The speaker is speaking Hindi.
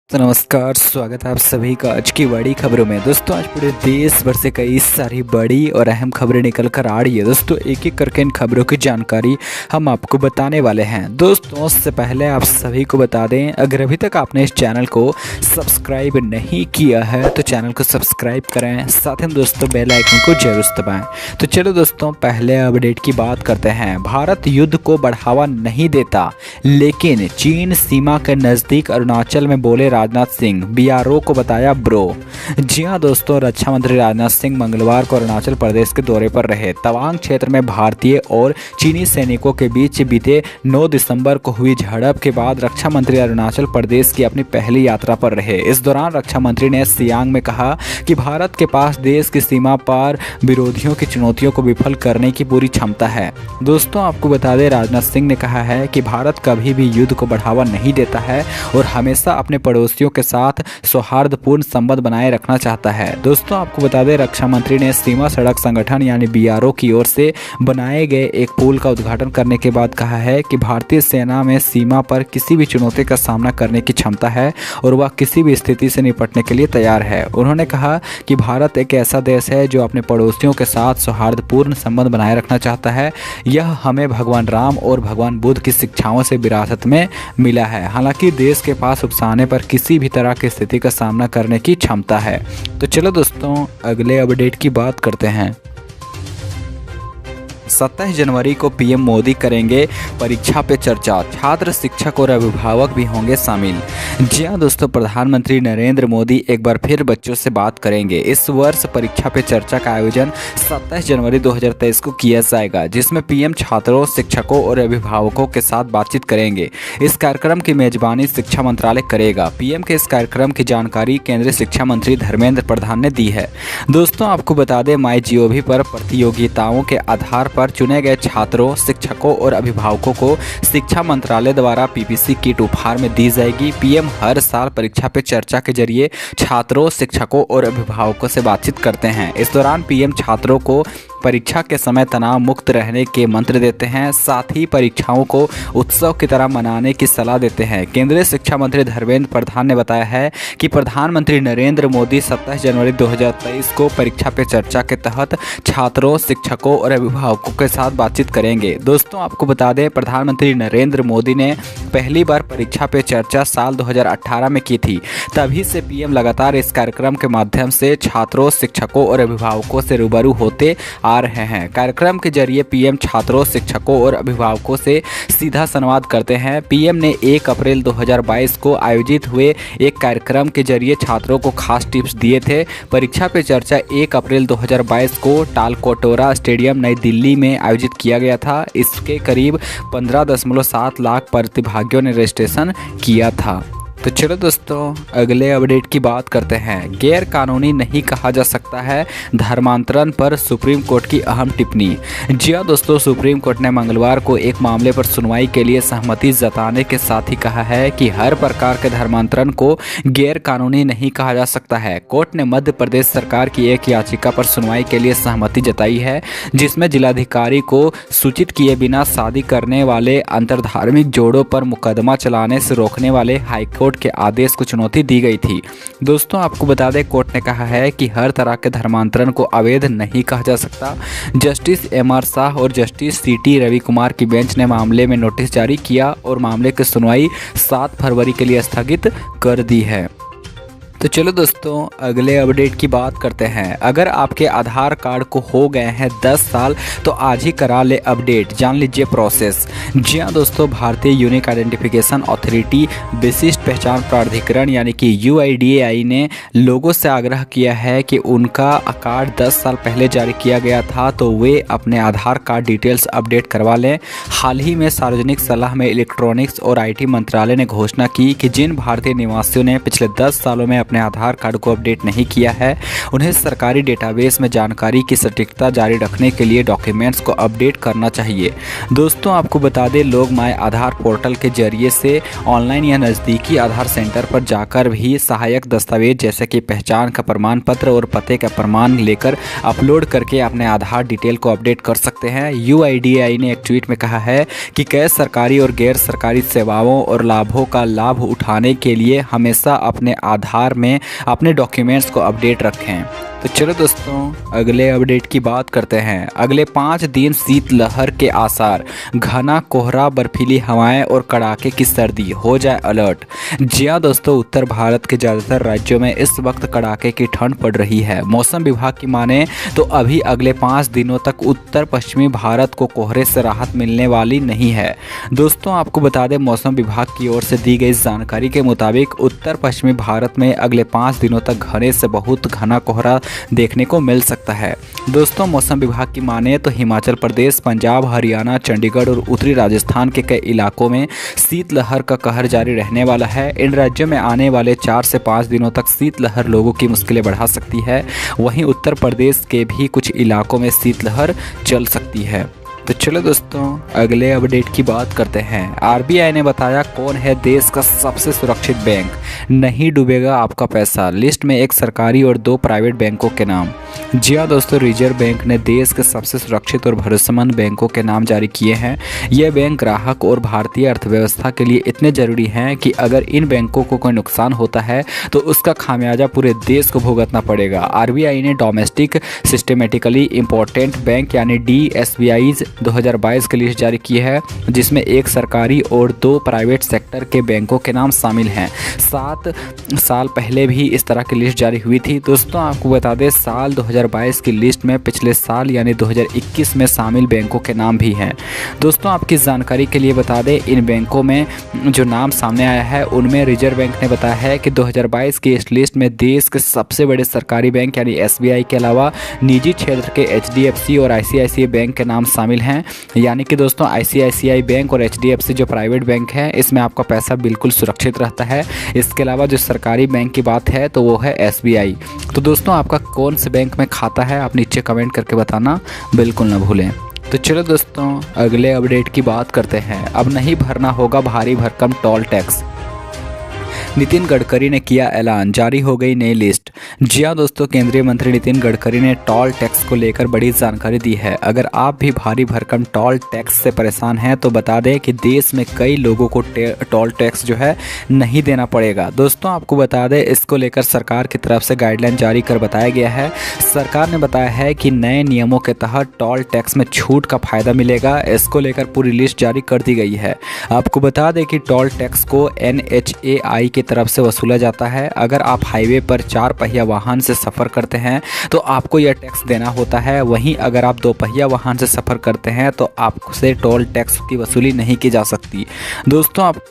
तो नमस्कार, स्वागत है आप सभी का आज की बड़ी खबरों में। दोस्तों आज पूरे देश भर से कई सारी बड़ी और अहम खबरें निकल कर आ रही है। दोस्तों एक एक करके इन खबरों की जानकारी हम आपको बताने वाले हैं। दोस्तों उससे पहले आप सभी को बता दें, अगर अभी तक आपने इस चैनल को सब्सक्राइब नहीं किया है तो चैनल को सब्सक्राइब करें, साथ ही दोस्तों बेल आइकन को जरूर दबाएं। तो चलो दोस्तों पहले अपडेट की बात करते हैं। भारत युद्ध को बढ़ावा नहीं देता, लेकिन चीन सीमा के नज़दीक अरुणाचल में बोले राजनाथ सिंह, बीआरओ को बताया ब्रो। जी हां दोस्तों, रक्षा मंत्री राजनाथ सिंह मंगलवार को अरुणाचल प्रदेश के दौरे पर रहे। तवांग क्षेत्र में भारतीय और चीनी सैनिकों के बीच बीते 9 दिसंबर को हुई झड़प के बाद रक्षा मंत्री अरुणाचल प्रदेश की अपनी पहली यात्रा पर रहे। इस दौरान रक्षा मंत्री ने सियांग में कहा कि भारत के पास देश की सीमा पार विरोधियों की चुनौतियों को विफल करने की पूरी क्षमता है। दोस्तों आपको बता दें, राजनाथ सिंह ने कहा है कि भारत कभी भी युद्ध को बढ़ावा नहीं देता है और हमेशा अपने पड़ोसियों के साथ सौहार्दपूर्ण संबंध बनाए रखना चाहता है। दोस्तों आपको बता दें, रक्षा मंत्री ने सीमा सड़क संगठन यानी बीआरओ की ओर से बनाए गए एक पुल का उद्घाटन करने के बाद कहा है कि भारतीय सेना में सीमा पर किसी भी चुनौती का सामना करने की क्षमता है और वह किसी भी स्थिति से निपटने के लिए तैयार है। उन्होंने कहा कि भारत एक ऐसा देश है जो अपने पड़ोसियों के साथ सौहार्दपूर्ण संबंध बनाए रखना चाहता है। यह हमें भगवान राम और भगवान बुद्ध की शिक्षाओं से विरासत में मिला है। हालांकि देश के पास उकसाने पर किसी भी तरह की स्थिति का सामना करने की क्षमता है। तो चलो दोस्तों अगले अपडेट की बात करते हैं। 27 जनवरी को पीएम मोदी करेंगे परीक्षा पे चर्चा, छात्र शिक्षक और अभिभावक भी होंगे शामिल। जी हां दोस्तों, प्रधानमंत्री नरेंद्र मोदी एक बार फिर बच्चों से बात करेंगे। इस वर्ष परीक्षा पे चर्चा का आयोजन 27 जनवरी 2023 को किया जाएगा, जिसमें पीएम छात्रों, शिक्षकों और अभिभावकों के साथ बातचीत करेंगे। इस कार्यक्रम की मेजबानी शिक्षा मंत्रालय करेगा। पीएम के इस कार्यक्रम की जानकारी केंद्रीय शिक्षा मंत्री धर्मेंद्र प्रधान ने दी है। दोस्तों आपको बता दें, MyGov पर प्रतियोगिताओं के आधार पर चुने गए छात्रों, शिक्षकों और अभिभावकों को शिक्षा मंत्रालय द्वारा पीपीसी किट उपहार में दी जाएगी। पीएम हर साल परीक्षा पे चर्चा के जरिए छात्रों, शिक्षकों और अभिभावकों से बातचीत करते हैं। इस दौरान पीएम छात्रों को परीक्षा के समय तनाव मुक्त रहने के मंत्र देते हैं, साथ ही परीक्षाओं को उत्सव की तरह मनाने की सलाह देते हैं। केंद्रीय शिक्षा मंत्री धर्मेंद्र प्रधान ने बताया है कि प्रधानमंत्री नरेंद्र मोदी 27 जनवरी 2023 को परीक्षा पे चर्चा के तहत छात्रों, शिक्षकों और अभिभावकों के साथ बातचीत करेंगे। दोस्तों आपको बता दें, प्रधानमंत्री नरेंद्र मोदी ने पहली बार परीक्षा पे चर्चा साल 2018 में की थी। तभी से पीएम लगातार इस कार्यक्रम के माध्यम से छात्रों, शिक्षकों और अभिभावकों से रूबरू होते आ रहे हैं। कार्यक्रम के जरिए पीएम छात्रों, शिक्षकों और अभिभावकों से सीधा संवाद करते हैं। पीएम ने 1 अप्रैल 2022 को आयोजित हुए एक कार्यक्रम के जरिए छात्रों को खास टिप्स दिए थे। परीक्षा पे चर्चा 1 अप्रैल 2022 को तालकटोरा स्टेडियम नई दिल्ली में आयोजित किया गया था। इसके करीब 15.7 लाख प्रतिभागियों ने रजिस्ट्रेशन किया था। तो चलो दोस्तों अगले अपडेट की बात करते हैं। गैर कानूनी नहीं कहा जा सकता है धर्मांतरण पर सुप्रीम कोर्ट की अहम टिप्पणी। जी हां दोस्तों, सुप्रीम कोर्ट ने मंगलवार को एक मामले पर सुनवाई के लिए सहमति जताने के साथ ही कहा है कि हर प्रकार के धर्मांतरण को गैर कानूनी नहीं कहा जा सकता है। कोर्ट ने मध्य प्रदेश सरकार की एक याचिका पर सुनवाई के लिए सहमति जताई है, जिसमें जिलाधिकारी को सूचित किए बिना शादी करने वाले अंतरधार्मिक जोड़ों पर मुकदमा चलाने से रोकने वाले हाईकोर्ट के आदेश को चुनौती दी गई थी। दोस्तों आपको बता दें, कोर्ट ने कहा है कि हर तरह के धर्मांतरण को अवैध नहीं कहा जा सकता। जस्टिस एमआर शाह और जस्टिस सीटी रवि कुमार की बेंच ने मामले में नोटिस जारी किया और मामले की सुनवाई 7 फरवरी के लिए स्थगित कर दी है। तो चलो दोस्तों अगले अपडेट की बात करते हैं। अगर आपके आधार कार्ड को हो गए हैं 10 साल तो आज ही करा ले अपडेट, जान लीजिए प्रोसेस। जी हाँ दोस्तों, भारतीय यूनिक आइडेंटिफिकेशन अथॉरिटी विशिष्ट पहचान प्राधिकरण यानी कि UIDAI ने लोगों से आग्रह किया है कि उनका कार्ड 10 साल पहले जारी किया गया था तो वे अपने आधार कार्ड डिटेल्स अपडेट करवा लें। हाल ही में सार्वजनिक सलाह में इलेक्ट्रॉनिक्स और IT मंत्रालय ने घोषणा की कि जिन भारतीय निवासियों ने पिछले 10 सालों में अपने आधार कार्ड को अपडेट नहीं किया है, उन्हें सरकारी डेटाबेस में जानकारी की सटीकता जारी रखने के लिए डॉक्यूमेंट्स को अपडेट करना चाहिए। दोस्तों आपको बता दें, लोग माय आधार पोर्टल के जरिए से ऑनलाइन या नज़दीकी आधार सेंटर पर जाकर भी सहायक दस्तावेज जैसे कि पहचान का प्रमाण पत्र और पते का प्रमाण लेकर अपलोड करके अपने आधार डिटेल को अपडेट कर सकते हैं। UIDAI ने एक ट्वीट में कहा है कि कई सरकारी और गैर सरकारी सेवाओं और लाभों का लाभ उठाने के लिए हमेशा अपने आधार में अपने डॉक्यूमेंट्स को अपडेट रखें। तो चलो दोस्तों अगले अपडेट की बात करते हैं। अगले 5 दिन शीतलहर के आसार, घना कोहरा, बर्फीली हवाएं और कड़ाके की सर्दी, हो जाए अलर्ट। जी हाँ दोस्तों, उत्तर भारत के ज़्यादातर राज्यों में इस वक्त कड़ाके की ठंड पड़ रही है। मौसम विभाग की माने तो अभी अगले 5 दिनों तक उत्तर पश्चिमी भारत को कोहरे से राहत मिलने वाली नहीं है। दोस्तों आपको बता दें, मौसम विभाग की ओर से दी गई जानकारी के मुताबिक उत्तर पश्चिमी भारत में अगले 5 दिनों तक घने से बहुत घना कोहरा देखने को मिल सकता है। दोस्तों मौसम विभाग की माने तो हिमाचल प्रदेश, पंजाब, हरियाणा, चंडीगढ़ और उत्तरी राजस्थान के कई इलाकों में शीतलहर का कहर जारी रहने वाला है। इन राज्यों में आने वाले 4 से 5 दिनों तक शीतलहर लोगों की मुश्किलें बढ़ा सकती है। वहीं उत्तर प्रदेश के भी कुछ इलाकों में शीतलहर चल सकती है। तो चलो दोस्तों अगले अपडेट की बात करते हैं। RBI ने बताया कौन है देश का सबसे सुरक्षित बैंक, नहीं डूबेगा आपका पैसा। लिस्ट में एक सरकारी और 2 प्राइवेट बैंकों के नाम। जी हाँ दोस्तों, रिजर्व बैंक ने देश के सबसे सुरक्षित और भरोसेमंद बैंकों के नाम जारी किए हैं। ये बैंक ग्राहक और भारतीय अर्थव्यवस्था के लिए इतने ज़रूरी हैं कि अगर इन बैंकों को कोई नुकसान होता है तो उसका खामियाजा पूरे देश को भुगतना पड़ेगा। RBI ने डोमेस्टिक सिस्टमेटिकली इम्पोर्टेंट बैंक यानी DSBIs 2022 की लिस्ट जारी की है, जिसमें एक सरकारी और 2 प्राइवेट सेक्टर के बैंकों के नाम शामिल हैं। 7 साल पहले भी इस तरह की लिस्ट जारी हुई थी। दोस्तों आपको बता दें, साल 2022 की लिस्ट में पिछले साल यानी 2021 में शामिल बैंकों के नाम भी हैं। दोस्तों आपकी जानकारी के लिए बता दें, इन बैंकों में जो नाम सामने आया है उनमें रिजर्व बैंक ने बताया है कि 2022 की इस लिस्ट में देश के सबसे बड़े सरकारी बैंक यानी SBI के अलावा निजी क्षेत्र के HDFC और ICICI बैंक के नाम शामिल हैं। यानी कि दोस्तों ICICI बैंक और HDFC जो प्राइवेट बैंक है, इसमें आपका पैसा बिल्कुल सुरक्षित रहता है। इसके अलावा जो सरकारी बैंक की बात है तो वो है SBI। तो दोस्तों आपका कौन से बैंक में खाता है आप नीचे कमेंट करके बताना बिल्कुल ना भूलें। तो चलो दोस्तों अगले अपडेट की बात करते हैं। अब नहीं भरना होगा भारी भरकम टोल टैक्स, नितिन गडकरी ने किया ऐलान, जारी हो गई नई लिस्ट। जी हाँ दोस्तों, केंद्रीय मंत्री नितिन गडकरी ने टोल टैक्स को लेकर बड़ी जानकारी दी है। अगर आप भी भारी भरकम टोल टैक्स से परेशान हैं तो बता दें कि देश में कई लोगों को टोल टैक्स जो है नहीं देना पड़ेगा। दोस्तों आपको बता दें, इसको लेकर सरकार की तरफ से गाइडलाइन जारी कर बताया गया है। सरकार ने बताया है कि नए नियमों के तहत टोल टैक्स में छूट का फायदा मिलेगा। इसको लेकर पूरी लिस्ट जारी कर दी गई है। आपको बता दें कि टोल टैक्स को NHAI की तरफ से वसूला जाता है। अगर आप हाईवे पर 4 पहिया वाहन से सफ़र करते हैं तो आपको यह टैक्स देना होता है। वहीं अगर आप 2 पहिया वाहन से सफ़र करते हैं तो आपसे टोल टैक्स की वसूली नहीं की जा सकती। दोस्तों आप